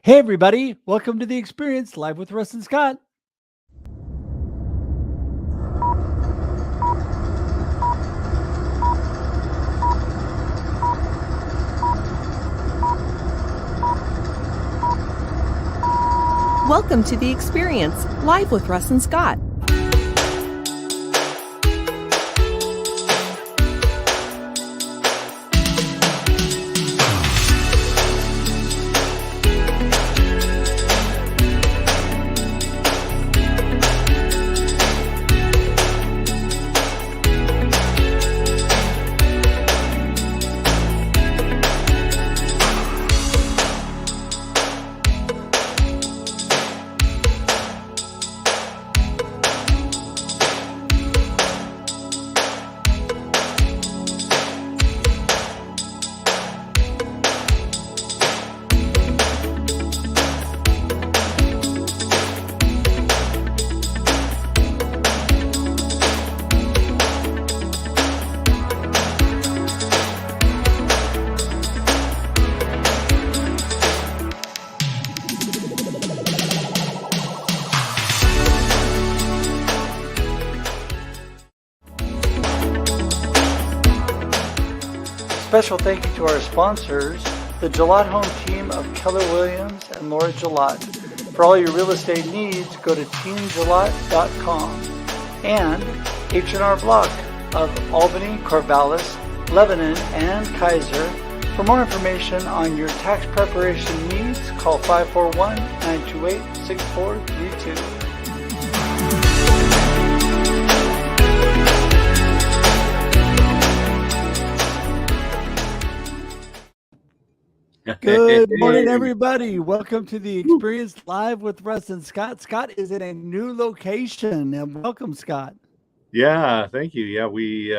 Hey, everybody. Welcome to The Experience live with Russ and Scott. Welcome to The Experience live with Russ and Scott. Special thank you to our sponsors, the Gillette Home team of Keller Williams and Laura Gillette. For all your real estate needs, go to teamgillette.com. And H&R Block of Albany, Corvallis, Lebanon, and Kaiser. For more information on your tax preparation needs, call 541-928-6432. Good morning, everybody. Welcome to The Experience live with Russ and Scott. Scott is in a new location. And welcome, Scott. Yeah, thank you. Yeah, we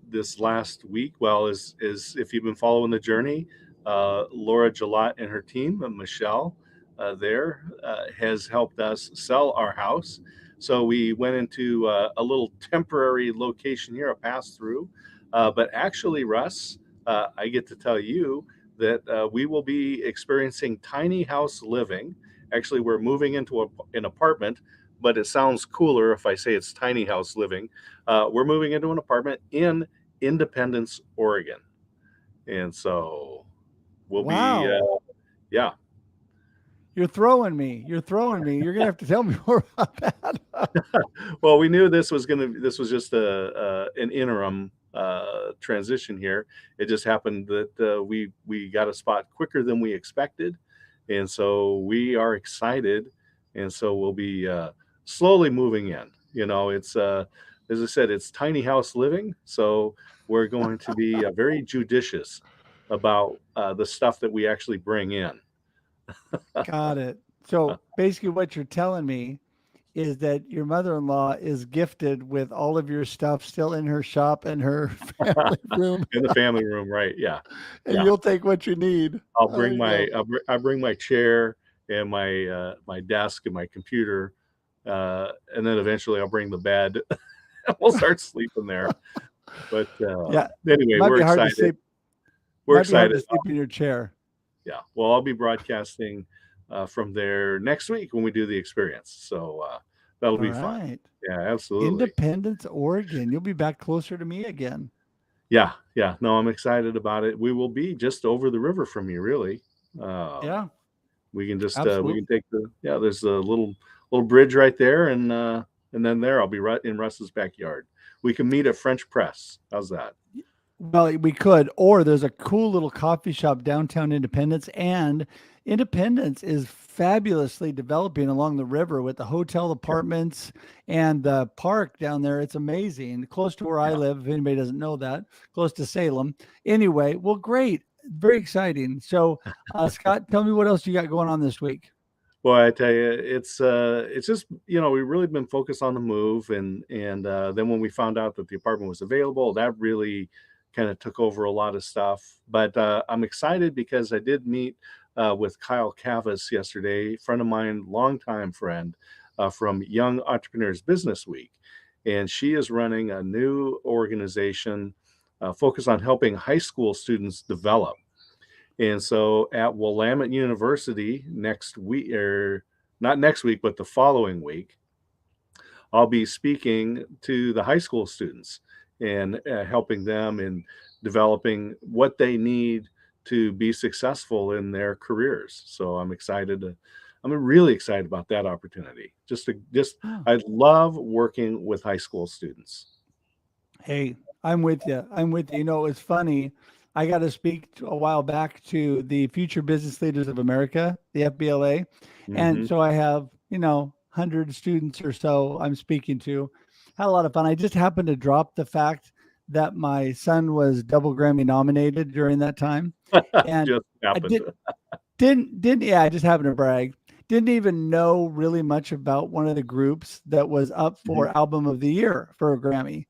this last week, is if you've been following the journey, Laura Gillette and her team, Michelle, has helped us sell our house. So we went into a little temporary location here, a pass through. But actually, Russ, I get to tell you that we will be experiencing tiny house living. Actually, we're moving into an apartment, but it sounds cooler if I say it's tiny house living. We're moving into an apartment in Independence, Oregon. And so we'll be, yeah. You're throwing me. You're going to have to tell me more about that. Well, we knew this was just an interim transition here. It just happened that we got a spot quicker than we expected. And so we are excited. And so we'll be slowly moving in. You know, it's as I said, it's tiny house living. So we're going to be very judicious about the stuff that we actually bring in. Got it. So basically what you're telling me is that your mother-in-law is gifted with all of your stuff still in her shop and her family room. In the family room, right? Yeah. And you'll take what you need. I'll bring I bring my chair and my desk and my computer, and then eventually I'll bring the bed. We'll start sleeping there. But anyway, we're excited. We're excited to sleep in your chair. Yeah. Well, I'll be broadcasting from there next week when we do the experience. So that'll be fun. Yeah, absolutely. Independence, Oregon. You'll be back closer to me again. Yeah. No, I'm excited about it. We will be just over the river from you, really. We can just we can take there's a little bridge right there, and then I'll be right in Russ's backyard. We can meet at French Press. How's that? Well, we could, or there's a cool little coffee shop downtown Independence, and Independence is fabulously developing along the river with the hotel apartments and the park down there. It's amazing. Close to where I live, if anybody doesn't know that, close to Salem. Anyway, well, great. Very exciting. So, Scott, tell me what else you got going on this week. Well, I tell you, it's just, we've really been focused on the move. And then when we found out that the apartment was available, that really kind of took over a lot of stuff. But I'm excited because I did meet with Kyle Cavas yesterday, friend of mine, longtime friend from Young Entrepreneurs Business Week. And she is running a new organization focused on helping high school students develop. And so at Willamette University next week, or not next week, but the following week, I'll be speaking to the high school students and helping them in developing what they need to be successful in their careers. So I'm really excited about that opportunity. Oh. I love working with high school students. Hey, I'm with you. I'm with you. You know, it's funny. I got to speak a while back to the Future Business Leaders of America, the FBLA. And Hmm. so I have, 100 students or so I'm speaking to. Had a lot of fun. I just happened to drop the fact that my son was double Grammy nominated during that time. And Just I happened. yeah, I just happened to brag. Didn't even know really much about one of the groups that was up Mhm. for Album of the Year for a Grammy.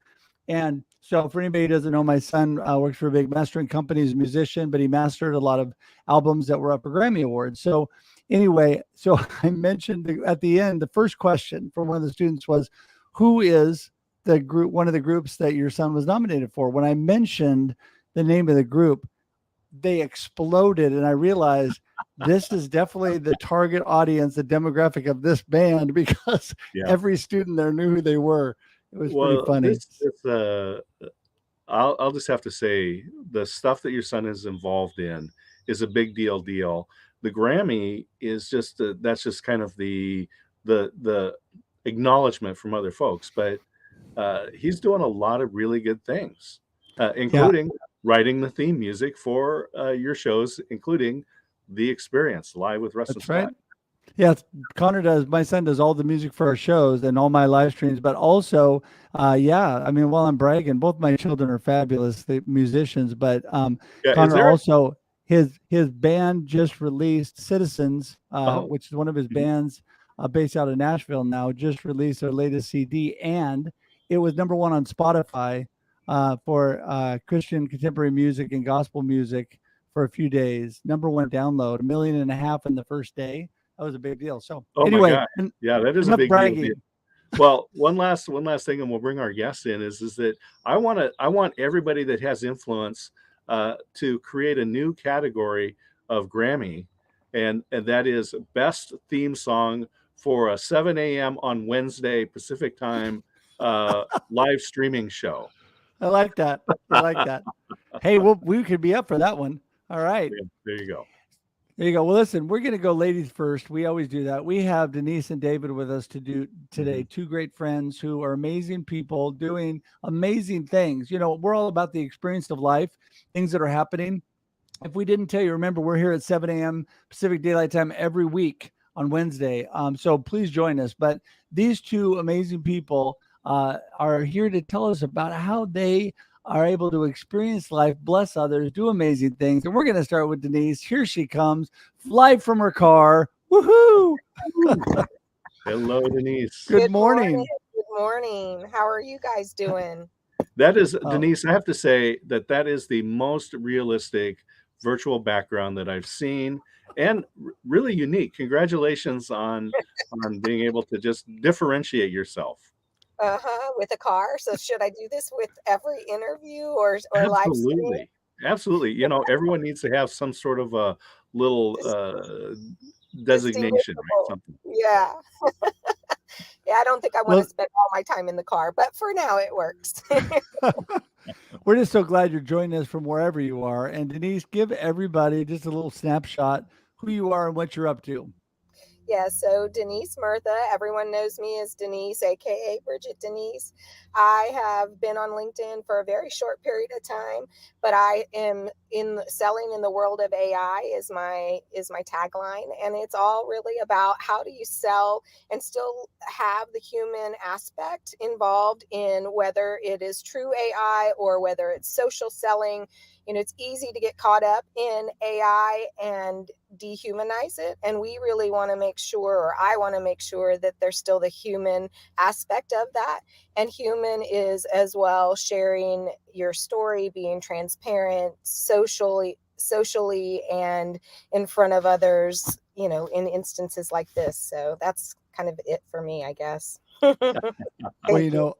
And so, for anybody who doesn't know, my son works for a big mastering company. He's a musician, but he mastered a lot of albums that were up for Grammy Awards. So, anyway, so I mentioned at the end, the first question from one of the students was, "Who is the group? One of the groups that your son was nominated for?" When I mentioned the name of the group, they exploded, and I realized this is definitely the target audience, the demographic of this band, because Yeah. every student there knew who they were. It was pretty Well, funny. I'll just have to say the stuff that your son is involved in is a big deal. The Grammy is just that's just kind of the acknowledgement from other folks, but he's doing a lot of really good things, Yeah, including writing the theme music for your shows, including The Experience Live with Russ and that's right. Scott. Yeah, Connor does. My son does all the music for our shows and all my live streams, but also, yeah, I mean, while I'm bragging, both my children are fabulous musicians, but Yeah, is Connor there? also his band just released Citizens, Oh, which is one of his mhm. bands based out of Nashville now, just released their latest CD, and it was number one on Spotify for Christian contemporary music and gospel music for a few days. Number one download, 1.5 million in the first day. That was a big deal. So Oh my anyway, God, yeah, that is a enough big deal. bragging. Well, one last thing, and we'll bring our guests in. Is that I want everybody that has influence to create a new category of Grammy, and that is best theme song for a 7 a.m. on Wednesday Pacific time live streaming show. I like that. I like that. Hey, we could be up for that one. All right. Yeah, there you go. There you go. Well, listen, we're going to go ladies first. We always do that. We have Denise and David with us to do today, Mhm. two great friends who are amazing people doing amazing things. You know, we're all about the experience of life, things that are happening. If we didn't tell you, remember, we're here at 7 a.m. Pacific Daylight Time every week on Wednesday. So please join us. But these two amazing people are here to tell us about how they are able to experience life, bless others, do amazing things. And we're going to start with Denise. Here she comes, live from her car. Woohoo! Woo. Hello, Denise. Good Good morning. morning. Good morning. How are you guys doing? That is, Oh, Denise, I have to say that is the most realistic virtual background that I've seen, and really unique. Congratulations on being able to just differentiate yourself. With a car. So should I do this with every interview or live stream? Absolutely. Absolutely. Everyone needs to have some sort of a little Dis- designation, right? Distinguishable. Something. Yeah. Yeah, I don't think I want to well, spend all my time in the car, but for now it works. we're just so glad you're joining us from wherever you are. And Denise, give everybody just a little snapshot who you are and what you're up to. Yeah, so Denise Murtha, everyone knows me as Denise, aka BrigitteDenise. I have been on LinkedIn for a very short period of time, but I am in selling in the world of AI is my tagline, and it's all really about how do you sell and still have the human aspect involved in whether it is true AI or whether it's social selling. It's easy to get caught up in AI and dehumanize it. And we really want to make sure, or I want to make sure, that there's still the human aspect of that. And human is as well sharing your story, being transparent, socially and in front of others, in instances like this. So that's kind of it for me, I guess. Well, Thank you.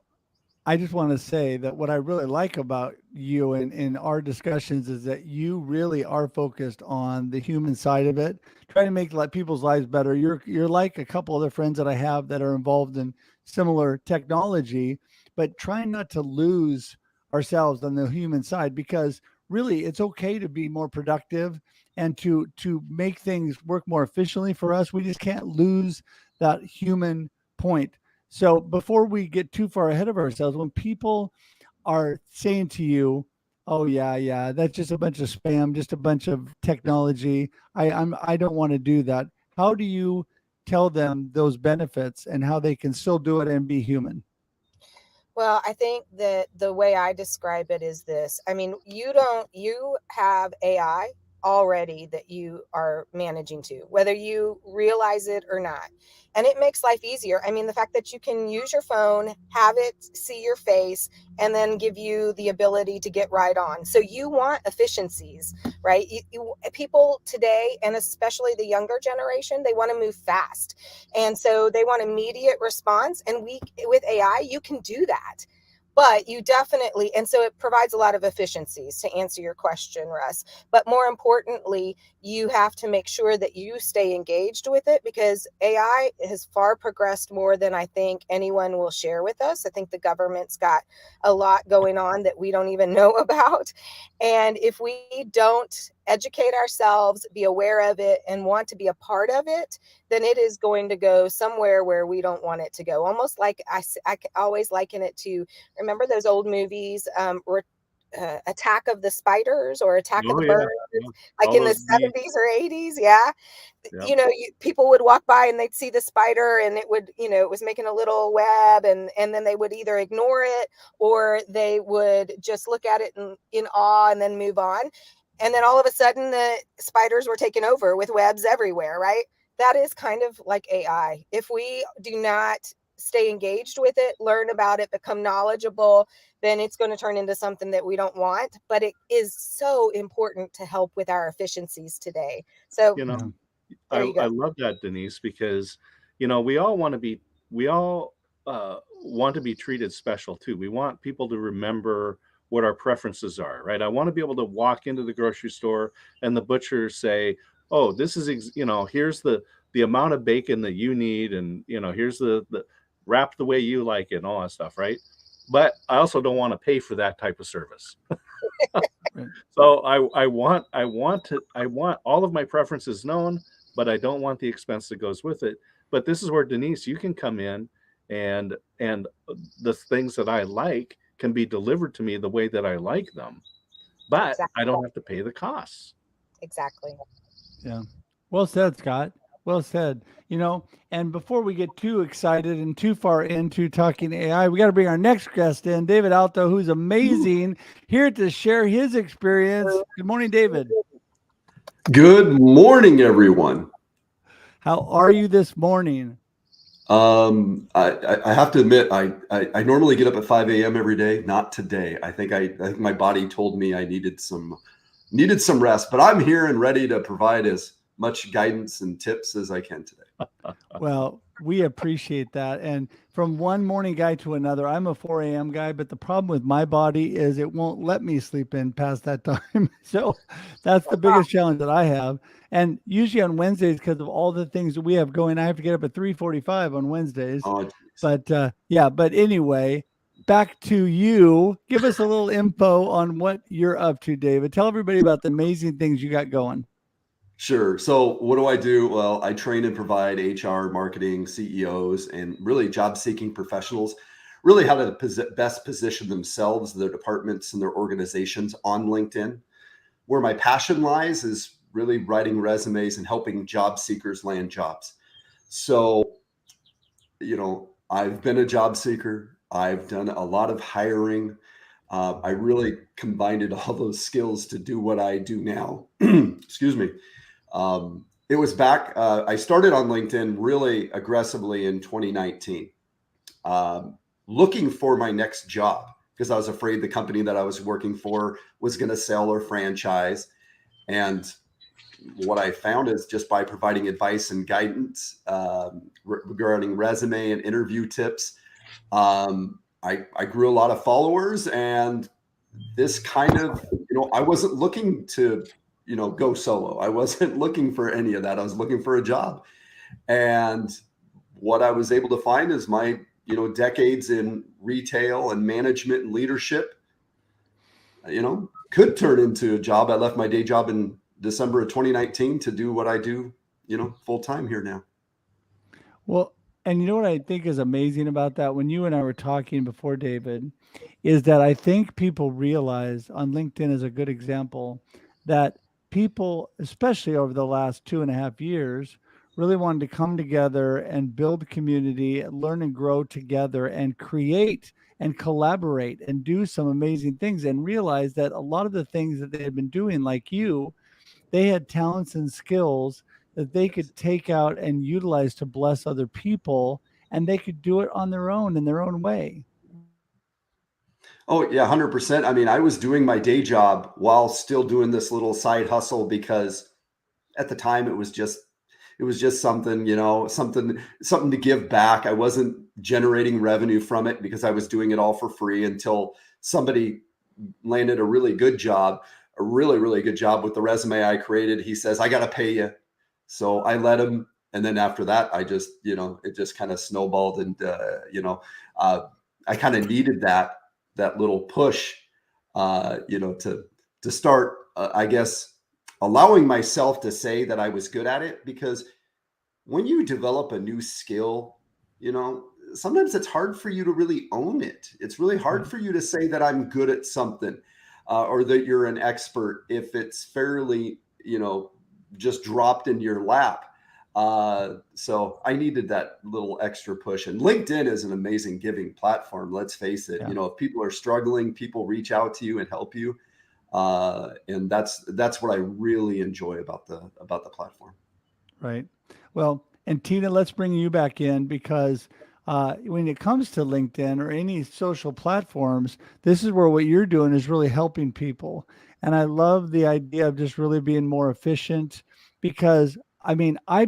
I just want to say that what I really like about you and in our discussions is that you really are focused on the human side of it, trying to make people's lives better. You're like a couple other friends that I have that are involved in similar technology, but trying not to lose ourselves on the human side, because really it's okay to be more productive and to make things work more efficiently for us. We just can't lose that human point. So before we get too far ahead of ourselves, when people are saying to you, "Oh yeah, that's just a bunch of spam, just a bunch of technology. I don't want to do that." How do you tell them those benefits and how they can still do it and be human? Well, I think that the way I describe it is this. I mean, you have AI already that you are managing to, whether you realize it or not. And it makes life easier. I mean, the fact that you can use your phone, have it see your face, and then give you the ability to get right on. So you want efficiencies, right? People today, and especially the younger generation, they want to move fast. And so they want immediate response. And with AI, you can do that. But you definitely, and so it provides a lot of efficiencies to answer your question, Russ. But more importantly, you have to make sure that you stay engaged with it, because AI has far progressed more than I think anyone will share with us. I think the government's got a lot going on that we don't even know about. And if we don't educate ourselves, be aware of it, and want to be a part of it, then it is going to go somewhere where we don't want it to go. Almost like I always liken it to, remember those old movies, Attack of the Spiders or Attack of Oh the yeah, Birds, yeah. like All in the those neat. 70s or 80s. Yeah. Yeah. People would walk by and they'd see the spider, and it would, it was making a little web, and then they would either ignore it or they would just look at it in awe and then move on. And then all of a sudden the spiders were taken over with webs everywhere, right? That is kind of like AI. If we do not stay engaged with it, learn about it, become knowledgeable, then it's going to turn into something that we don't want. But it is so important to help with our efficiencies today. So You know, Yeah. I there you I go. love that, Denise, because we all want to be treated special too. We want people to remember what our preferences are, right? I want to be able to walk into the grocery store and the butcher say, "Oh, this is here's the amount of bacon that you need, and here's the wrap the way you like it, and all that stuff," right? But I also don't want to pay for that type of service. Right. So I want all of my preferences known, but I don't want the expense that goes with it. But this is where, Denise, you can come in, and the things that I like can be delivered to me the way that I like them, but I Exactly. don't have to pay the costs. Exactly. Yeah. Well said, Scott. Well said. And before we get too excited and too far into talking AI, we got to bring our next guest in, David Alto, who's amazing, here to share his experience. Good morning, David. Good morning, everyone. How are you this morning? I have to admit, I normally get up at 5 a.m. every day. Not today. I think my body told me I needed some rest, but I'm here and ready to provide as much guidance and tips as I can today. Well, we appreciate that. And from one morning guy to another, I'm a 4 a.m. guy, but the problem with my body is it won't let me sleep in past that time. So that's the biggest challenge that I have. And usually on Wednesdays, because of all the things that we have going, I have to get up at 3:45 on Wednesdays. Oh, geez. But yeah, but anyway, back to you. Give us a little info on what you're up to, David. Tell everybody about the amazing things you got going. Sure. So what do I do? Well, I train and provide HR, marketing, CEOs, and really job-seeking professionals, really how to best position themselves, their departments, and their organizations on LinkedIn. Where my passion lies is really writing resumes and helping job seekers land jobs. So, I've been a job seeker. I've done a lot of hiring. I really combined all those skills to do what I do now. Excuse me. It was back. I started on LinkedIn really aggressively in 2019, looking for my next job because I was afraid the company that I was working for was going to sell or franchise. And what I found is just by providing advice and guidance regarding resume and interview tips, I grew a lot of followers, and this kind of, I wasn't looking to, go solo. I wasn't looking for any of that. I was looking for a job. And what I was able to find is my, decades in retail and management and leadership, could turn into a job. I left my day job in December of 2019 to do what I do, full time here now. Well, and you know what I think is amazing about that? When you and I were talking before, David, is that I think people realize on LinkedIn is a good example that people, especially over the last 2.5 years, really wanted to come together and build community, learn and grow together and create and collaborate and do some amazing things and realize that a lot of the things that they had been doing, like you, they had talents and skills that they could take out and utilize to bless other people, and they could do it on their own in their own way. Oh yeah, 100%. I mean, I was doing my day job while still doing this little side hustle because at the time it was just something, something to give back. I wasn't generating revenue from it because I was doing it all for free until somebody landed a really good job, a really, really good job with the resume I created. He says, I got to pay you. So I let him. And then after that, I just, it just kind of snowballed. And, I kind of needed that little push, to start, I guess, allowing myself to say that I was good at it, because when you develop a new skill, sometimes it's hard for you to really own it. It's really hard for you to say that I'm good at something, or that you're an expert if it's fairly, just dropped into your lap. So I needed that little extra push, and LinkedIn is an amazing giving platform. Let's face it. Yeah. If people are struggling, people reach out to you and help you. And that's what I really enjoy about the platform. Right. Well, and Tina, let's bring you back in because when it comes to LinkedIn or any social platforms, this is where what you're doing is really helping people. And I love the idea of just really being more efficient because I mean, I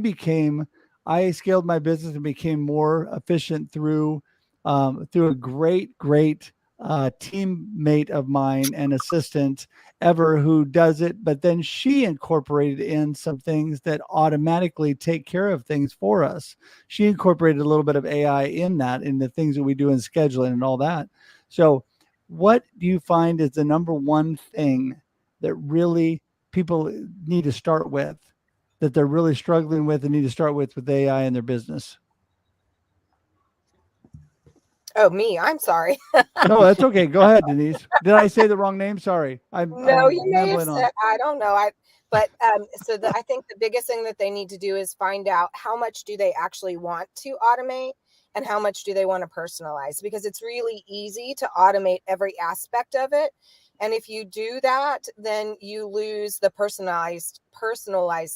scaled my business and became more efficient through a great teammate of mine and assistant ever who does it, but then she incorporated in some things that automatically take care of things for us. She incorporated a little bit of AI in that, in the things that we do in scheduling and all that. So what do you find is the number one thing that really people need to start with, that they're really struggling with and need to start with AI in their business? Oh, me. I'm sorry. No, that's okay. Go ahead, Denise. Did I say the wrong name? Sorry. No, I'm you may have rambling on. said, I don't know. I think the biggest thing that they need to do is find out how much do they actually want to automate and how much do they want to personalize, because it's really easy to automate every aspect of it. And if you do that, then you lose the personalized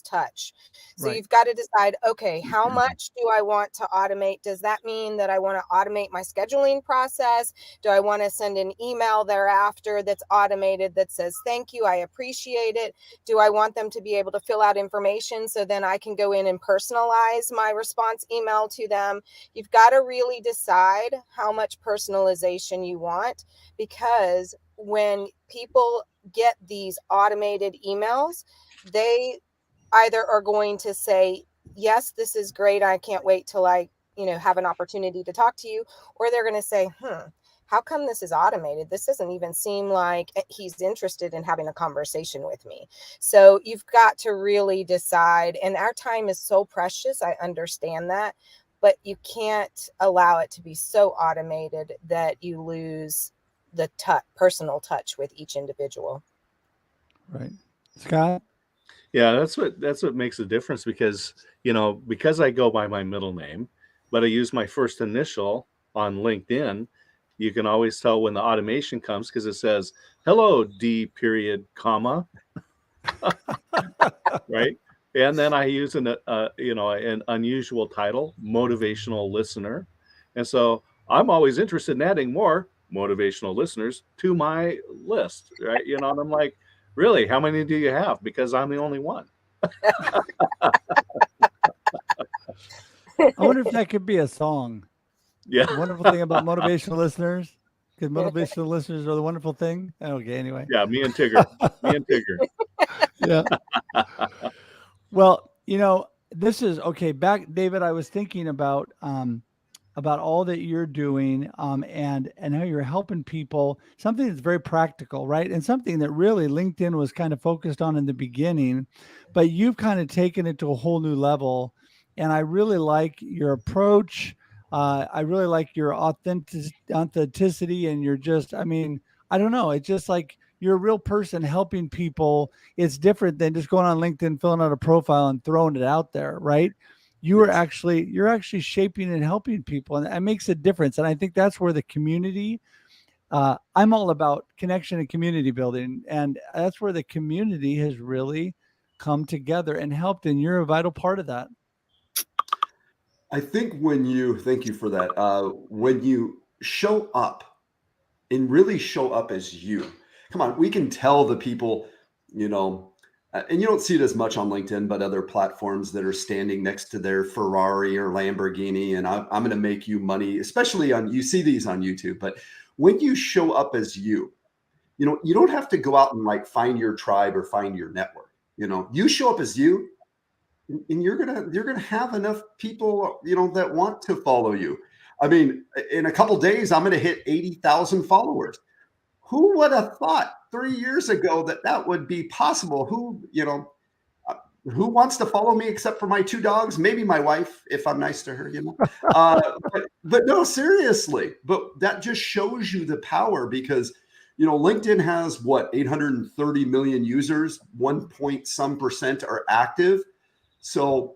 touch. So Right. you've got to decide, okay, how much do I want to automate? Does that mean that I want to automate my scheduling process? Do I want to send an email thereafter that's automated that says, thank you, I appreciate it? Do I want them to be able to fill out information so then I can go in and personalize my response email to them? You've got to really decide how much personalization you want, because when people get these automated emails, they either are going to say, yes, this is great, I can't wait till I have an opportunity to talk to you, or they're going to say, how come this is automated? This doesn't even seem like he's interested in having a conversation with me. So you've got to really decide, and our time is so precious, I understand that, but you can't allow it to be so automated that you lose the personal touch with each individual. Right. Scott? Yeah, that's what makes a difference, because because I go by my middle name, but I use my first initial on LinkedIn. You can always tell when the automation comes because it says hello D period comma right, and then I use an unusual title, motivational listener, and so I'm always interested in adding more motivational listeners to my list, right? And I'm like, really, how many do you have? Because I'm the only one. I wonder if that could be a song. Yeah. The wonderful thing about motivational listeners, because motivational listeners are the wonderful thing. Okay, anyway. Yeah, me and Tigger. Me and Tigger. Yeah. Well, this is okay. Back, David, I was thinking about all that you're doing, and how you're helping people. Something that's very practical, right? And something that really LinkedIn was kind of focused on in the beginning, but you've kind of taken it to a whole new level. And I really like your approach. I really like your authenticity, and you're just, I mean, I don't know. It's just like you're a real person helping people. It's different than just going on LinkedIn, filling out a profile and throwing it out there, right? You're Yes. actually shaping and helping people, and that makes a difference. And I think that's where the community, I'm all about connection and community building, and that's where the community has really come together and helped, and you're a vital part of that. I think thank you for that. When you show up and really show up as you, come on, we can tell the people, you know, and you don't see it as much on LinkedIn, but other platforms that are standing next to their Ferrari or Lamborghini, and I'm going to make you money, especially you see these on YouTube. But when you show up as you don't have to go out and like find your tribe or find your network. You show up as you, and you're gonna have enough people that want to follow you. I mean, in a couple days I'm gonna hit 80,000 followers. Who would have thought 3 years ago that would be possible? Who wants to follow me except for my two dogs? Maybe my wife, if I'm nice to her. But no, seriously. But that just shows you the power, because LinkedIn has what, 830 million users, 1 point some percent are active. So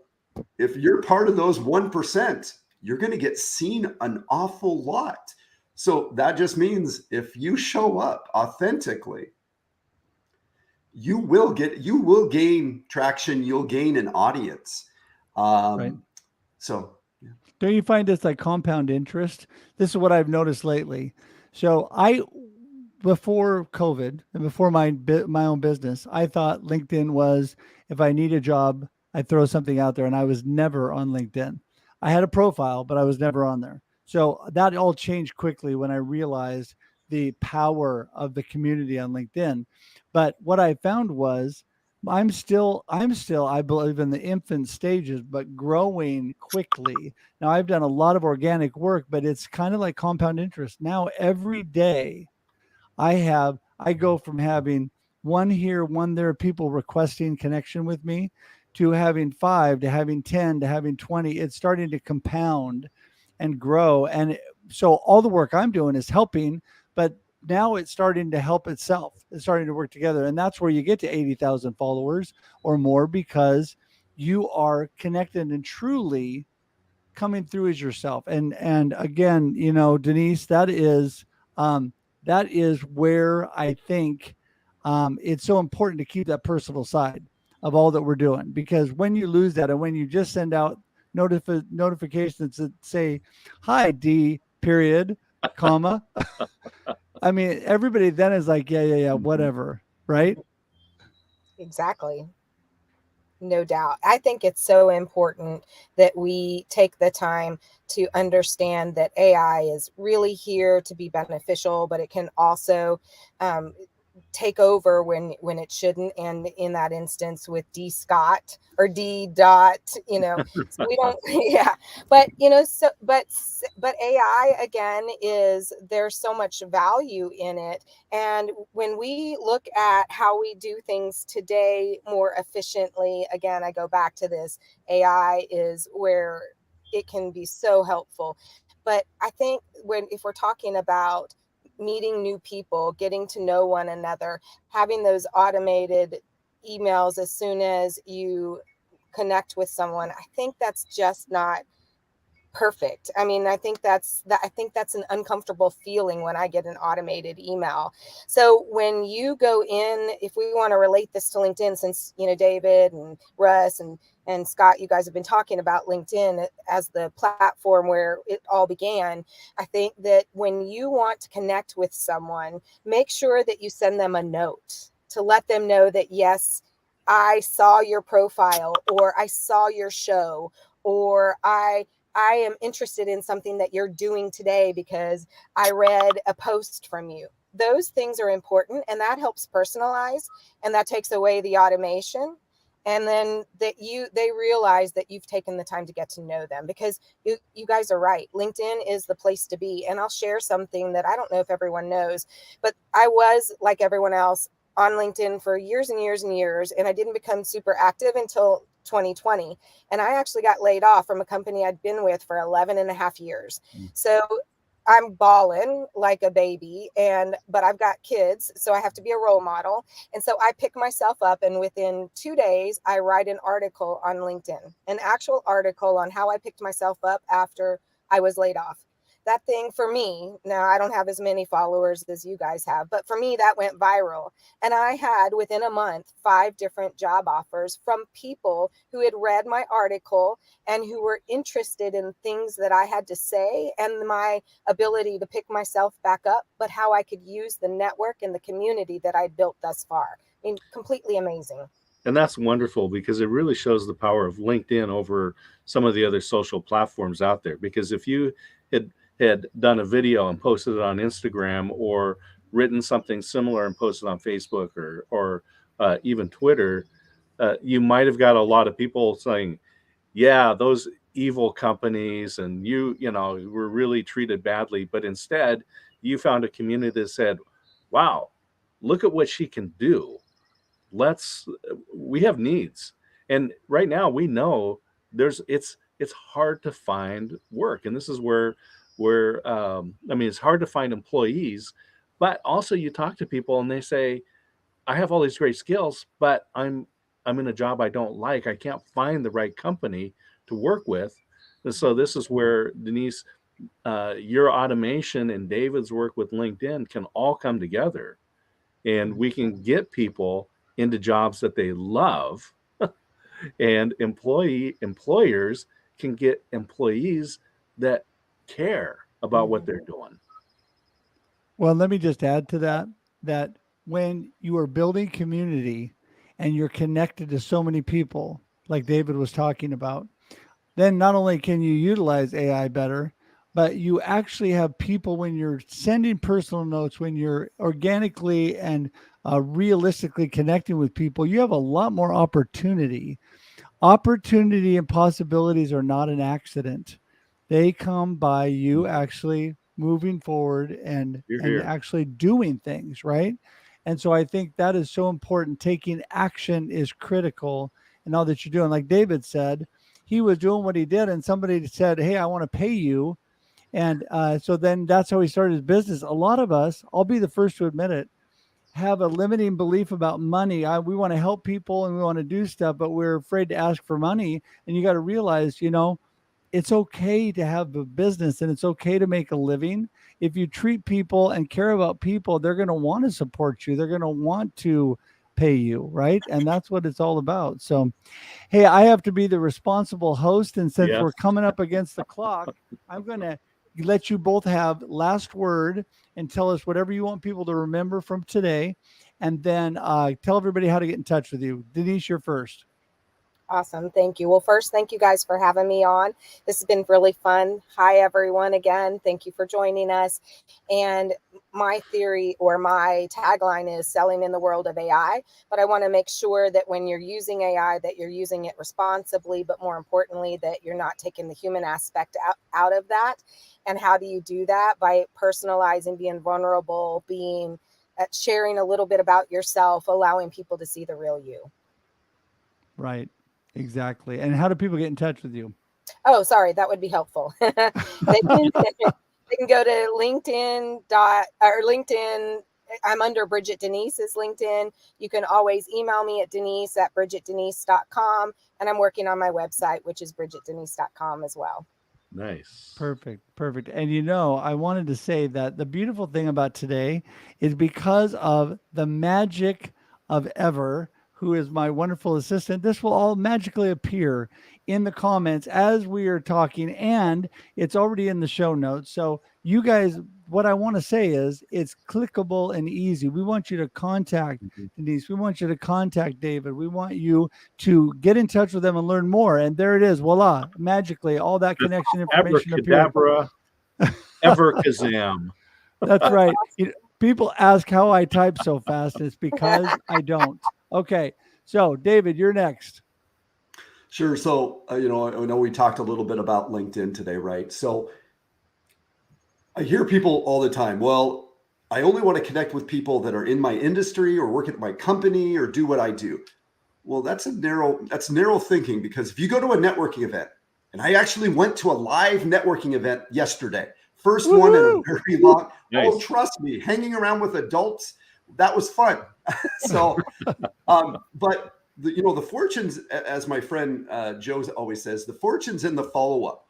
if you're part of those 1%, you're going to get seen an awful lot. So that just means if you show up authentically, you will gain traction. You'll gain an audience. Right. So yeah. Don't you find it's like compound interest? This is what I've noticed lately. So before COVID and before my own business, I thought LinkedIn was, if I need a job, I throw something out there, and I was never on LinkedIn. I had a profile, but I was never on there. So that all changed quickly when I realized the power of the community on LinkedIn. But what I found was I believe in the infant stages, but growing quickly. Now I've done a lot of organic work, but it's kind of like compound interest. Now every day I go from having one here, one there, people requesting connection with me, to having 5, to having 10, to having 20. It's starting to compound and grow. And so all the work I'm doing is helping, but now it's starting to help itself. It's starting to work together. And that's where you get to 80,000 followers or more, because you are connected and truly coming through as yourself. And again, Denise, that is where I think it's so important to keep that personal side of all that we're doing, because when you lose that, and when you just send out notifications that say, "Hi D period, comma," I mean, everybody then is like, yeah, whatever, right? Exactly. No doubt. I think it's so important that we take the time to understand that AI is really here to be beneficial, but it can also take over when it shouldn't. And in that instance with D Scott or D dot, so we don't, yeah. But but AI, again, there's so much value in it. And when we look at how we do things today more efficiently, again, I go back to this, AI is where it can be so helpful. But I think if we're talking about meeting new people, getting to know one another, having those automated emails as soon as you connect with someone, I think that's just not perfect. I mean, I think that's an uncomfortable feeling when I get an automated email. So when you go in, if we want to relate this to LinkedIn, since David and Russ and Scott, you guys have been talking about LinkedIn as the platform where it all began. I think that when you want to connect with someone, make sure that you send them a note to let them know that, yes, I saw your profile, or I saw your show, or I I am interested in something that you're doing today because I read a post from you. Those things are important, and that helps personalize, and that takes away the automation. And then they realize that you've taken the time to get to know them, because you guys are right. LinkedIn is the place to be. And I'll share something that I don't know if everyone knows, but I was like everyone else on LinkedIn for years and years and years, and I didn't become super active until 2020. And I actually got laid off from a company I'd been with for 11 and a half years. So I'm bawling like a baby, but I've got kids, so I have to be a role model. And so I pick myself up, and within 2 days, I write an article on LinkedIn, an actual article on how I picked myself up after I was laid off. That thing for me, now I don't have as many followers as you guys have, but for me, that went viral. And I had, within a month, 5 different job offers from people who had read my article and who were interested in things that I had to say and my ability to pick myself back up, but how I could use the network and the community that I'd built thus far. I mean, completely amazing. And that's wonderful, because it really shows the power of LinkedIn over some of the other social platforms out there. Because if you had done a video and posted it on Instagram, or written something similar and posted on Facebook, or even Twitter, you might have got a lot of people saying, yeah, those evil companies, and you were really treated badly. But instead, you found a community that said, wow, look at what she can do. We have needs. And right now we know it's hard to find work. And this is where it's hard to find employees, but also you talk to people and they say, I have all these great skills, but I'm in a job I don't like. I can't find the right company to work with. And so this is where, Denise, your automation and David's work with LinkedIn can all come together, and we can get people into jobs that they love, and employers can get employees that care about what they're doing. Well, let me just add to that when you are building community and you're connected to so many people, like David was talking about, then not only can you utilize AI better, but you actually have people, when you're sending personal notes, when you're organically and realistically connecting with people, you have a lot more opportunity. Opportunity and possibilities are not an accident. They come by you actually moving forward and actually doing things, right? And so I think that is so important. Taking action is critical in all that you're doing. Like David said, he was doing what he did, and somebody said, hey, I want to pay you. And so then that's how he started his business. A lot of us, I'll be the first to admit it, have a limiting belief about money. We want to help people and we want to do stuff, but we're afraid to ask for money. And you got to realize, it's okay to have a business and it's okay to make a living. If you treat people and care about people, they're going to want to support you. They're going to want to pay you, right? And that's what it's all about. So, hey, I have to be the responsible host. And since we're coming up against the clock, I'm going to let you both have last word and tell us whatever you want people to remember from today. And then tell everybody how to get in touch with you. Denise, you're first. Awesome. Thank you. Well, first, thank you guys for having me on. This has been really fun. Hi, everyone. Again, thank you for joining us. And my theory, or my tagline, is selling in the world of AI. But I want to make sure that when you're using AI, that you're using it responsibly, but more importantly, that you're not taking the human aspect out of that. And how do you do that? By personalizing, being vulnerable, sharing a little bit about yourself, allowing people to see the real you. Right. Exactly. And how do people get in touch with you? Oh, sorry, that would be helpful. They can go to LinkedIn. I'm under BrigitteDenise's LinkedIn. You can always email me at Denise@BrigitteDenise.com. And I'm working on my website, which is BrigitteDenise.com as well. Nice. Perfect. And I wanted to say that the beautiful thing about today is because of the magic of Ever, who is my wonderful assistant, this will all magically appear in the comments as we are talking, and it's already in the show notes. So you guys what I want to say is it's clickable and easy. We want you to contact Denise. We want you to contact David. We want you to get in touch with them and learn more. And there it is. Voila. Magically, all that connection information appeared. Abracadabra, everkazam. That's right. People ask how I type so fast. It's because I don't. Okay. So, David, you're next. Sure. So, I know we talked a little bit about LinkedIn today, right? So I hear people all the time, well, I only want to connect with people that are in my industry or work at my company or do what I do. Well, that's narrow thinking, because if you go to a networking event, and I actually went to a live networking event yesterday, first one in a very long, Nice. Oh, trust me, hanging around with adults, that was fun. So, but the fortunes, as my friend Joe always says, the fortune's in the follow-up.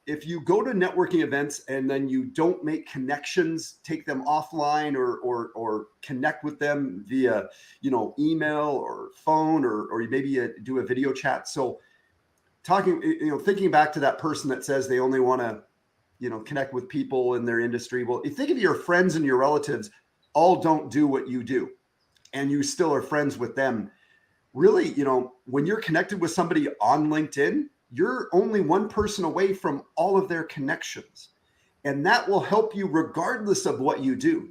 If you go to networking events and then you don't make connections, take them offline or connect with them via, email or phone or maybe do a video chat. So thinking back to that person that says they only want to, connect with people in their industry. Well, you think of your friends and your relatives all don't do what you do, and you still are friends with them. Really, when you're connected with somebody on LinkedIn, you're only one person away from all of their connections. And that will help you regardless of what you do.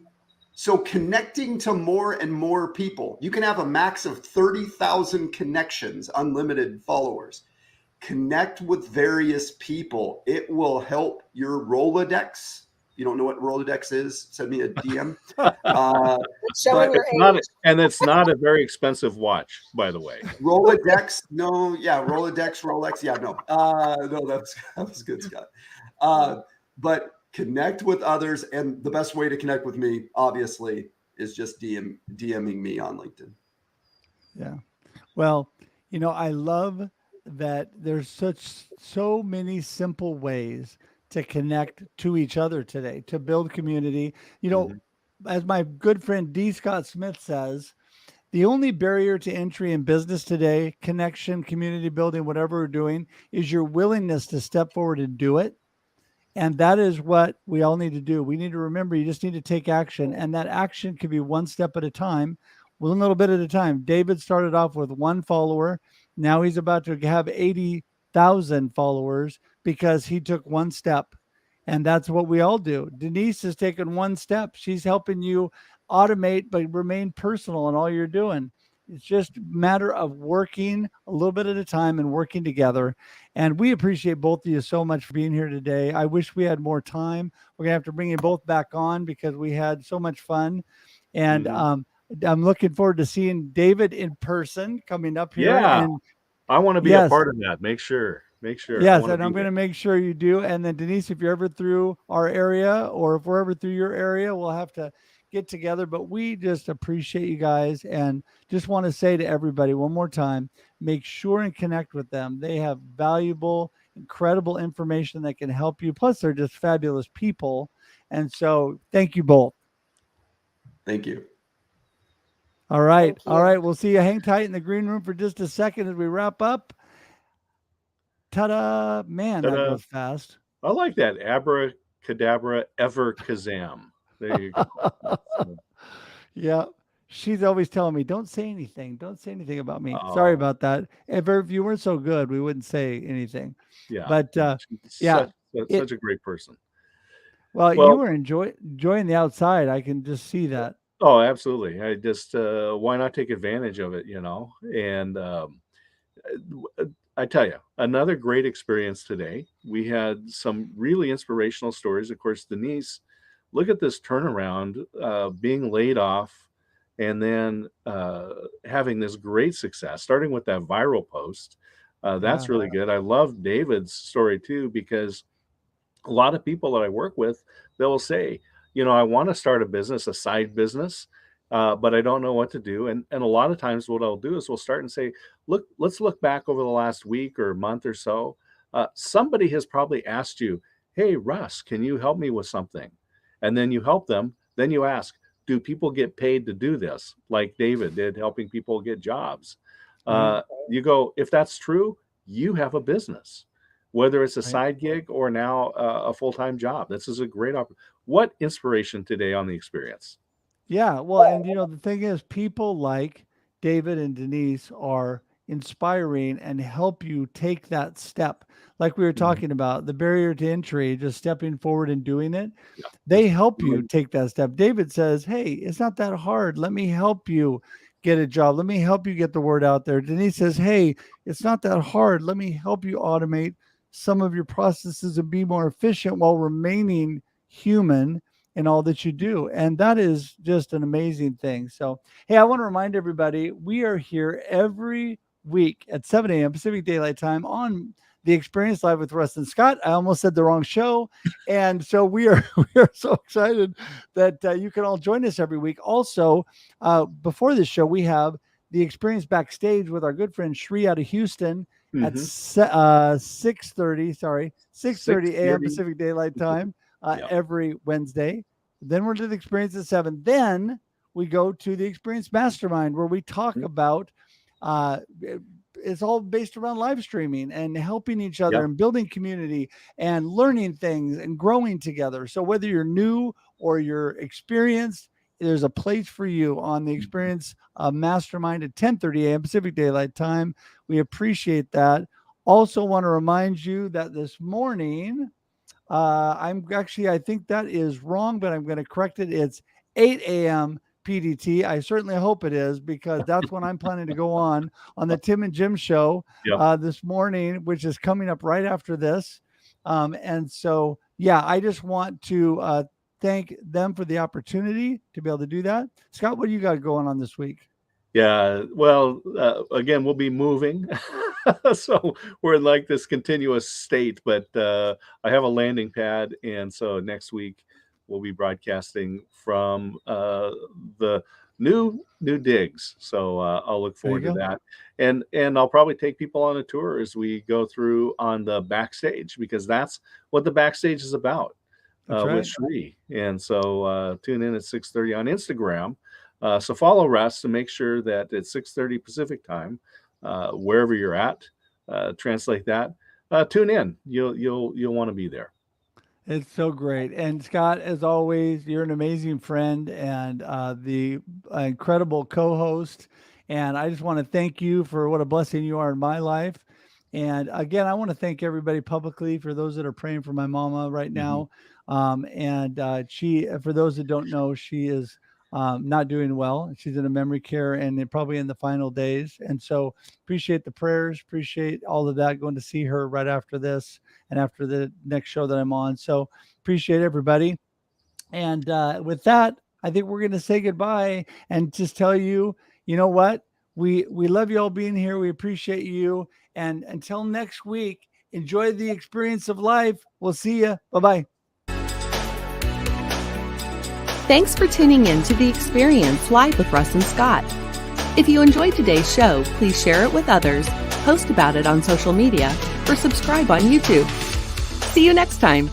So connecting to more and more people, you can have a max of 30,000 connections, unlimited followers. Connect with various people. It will help your Rolodex. You don't know what Rolodex is? Send me a DM. Showing your age. It's not a very expensive watch, by the way. Rolodex, no, yeah, Rolodex, Rolex, yeah, no, no, that was good, Scott. But connect with others, and the best way to connect with me, obviously, is just DMing me on LinkedIn. Yeah. Well, I love that there's so many simple ways to connect to each other today, to build community. As my good friend D. Scott Smith says, the only barrier to entry in business today, connection, community building, whatever we're doing, is your willingness to step forward and do it. And that is what we all need to do. We need to remember you just need to take action. And that action could be one step at a time, one little bit at a time. David started off with 1 follower. Now he's about to have 80,000 followers because he took 1 step. And that's what we all do. Denise has taken 1 step. She's helping you automate, but remain personal in all you're doing. It's just a matter of working a little bit at a time and working together. And we appreciate both of you so much for being here today. I wish we had more time. We're going to have to bring you both back on because we had so much fun. And I'm looking forward to seeing David in person coming up here. Yeah. And I want to be a part of that. Make sure. Yes, and I'm going to make sure you do. And then Denise, if you're ever through our area or if we're ever through your area, we'll have to get together. But we just appreciate you guys and just want to say to everybody one more time, make sure and connect with them. They have valuable, incredible information that can help you. Plus, they're just fabulous people. And so thank you both. Thank you. All right. All right. We'll see you. Hang tight in the green room for just a second as we wrap up. Ta-da. Man, Ta-da. That goes fast. I like that. Abracadabra, everkazam. There you go. Yeah. She's always telling me, don't say anything. Don't say anything about me. Sorry about that. If you weren't so good, we wouldn't say anything. Yeah. But such a great person. Well, you were enjoying the outside. I can just see that. Oh, absolutely. I just, why not take advantage of it, And I tell you, another great experience today. We had some really inspirational stories. Of course, Denise, look at this turnaround, being laid off and then having this great success, starting with that viral post. That's really good. I love David's story too, because a lot of people that I work with, they'll say, I want to start a business, a side business, but I don't know what to do. And a lot of times what I'll do is we'll start and say, let's look back over the last week or month or so. Somebody has probably asked you, hey, Russ, can you help me with something? And then you help them. Then you ask, do people get paid to do this? Like David did, helping people get jobs. You go, if that's true, you have a business, whether it's a side gig or now a full-time job. This is a great opportunity. what inspiration today on the experience? Yeah, well, and the thing is, people like David and Denise are inspiring and help you take that step. Like we were Mhm. talking about, the barrier to entry, just stepping forward and doing it. Yeah, They help you Right. take that step. David says, "Hey, it's not that hard. Let me help you get a job. Let me help you get the word out there." Denise says, "Hey, it's not that hard. Let me help you automate some of your processes and be more efficient while remaining human in all that you do." And that is just an amazing thing. So, hey, I want to remind everybody we are here every week at 7 a.m. Pacific Daylight Time on the Experience Live with Russ and Scott. I almost said the wrong show. And so we are we are so excited that you can all join us every week. Also, before this show, we have the Experience Backstage with our good friend Shri out of Houston at Mhm. 6:30. Sorry, 6:30 a.m. 6:30. Pacific Daylight Time Yeah. every Wednesday. Then we're to the Experience at 7. Then we go to the Experience Mastermind where we talk Mhm. about it's all based around live streaming and helping each other Yep. and building community and learning things and growing together. So whether you're new or you're experienced, there's a place for you on the Experience Mastermind at 10:30 a.m. Pacific Daylight Time. We appreciate that. Also want to remind you that this morning, I think that is wrong, but I'm going to correct it. It's 8 a.m. PDT. I certainly hope it is because that's when I'm planning to go on the Tim and Jim show Yep. this morning, which is coming up right after this. And so, yeah, I just want to thank them for the opportunity to be able to do that. Scott, what do you got going on this week? Yeah. Well, again, we'll be moving. So we're in like this continuous state, but I have a landing pad. And so next week we'll be broadcasting from the new digs. So I'll look There you forward to go. that. And I'll probably take people on a tour as we go through on the backstage, because that's what the backstage is about That's right. with Shri. And so tune in at 6:30 on Instagram. So follow Russ to make sure that at 6:30 Pacific time, wherever you're at, translate that. Tune in. You'll want to be there. It's so great. And Scott, as always, you're an amazing friend and the incredible co-host. And I just want to thank you for what a blessing you are in my life. And again, I want to thank everybody publicly for those that are praying for my mama right now. For those that don't know, she is not doing well. She's in a memory care and they're probably in the final days. And so appreciate the prayers, appreciate all of that. Going to see her right after this and after the next show that I'm on. So appreciate everybody. And with that, I think we're going to say goodbye and just tell you, you know what? We love you all being here. We appreciate you. And until next week, enjoy the experience of life. We'll see you. Bye-bye. Thanks for tuning in to The Experience Live with Russ and Scott. If you enjoyed today's show, please share it with others, post about it on social media, or subscribe on YouTube. See you next time.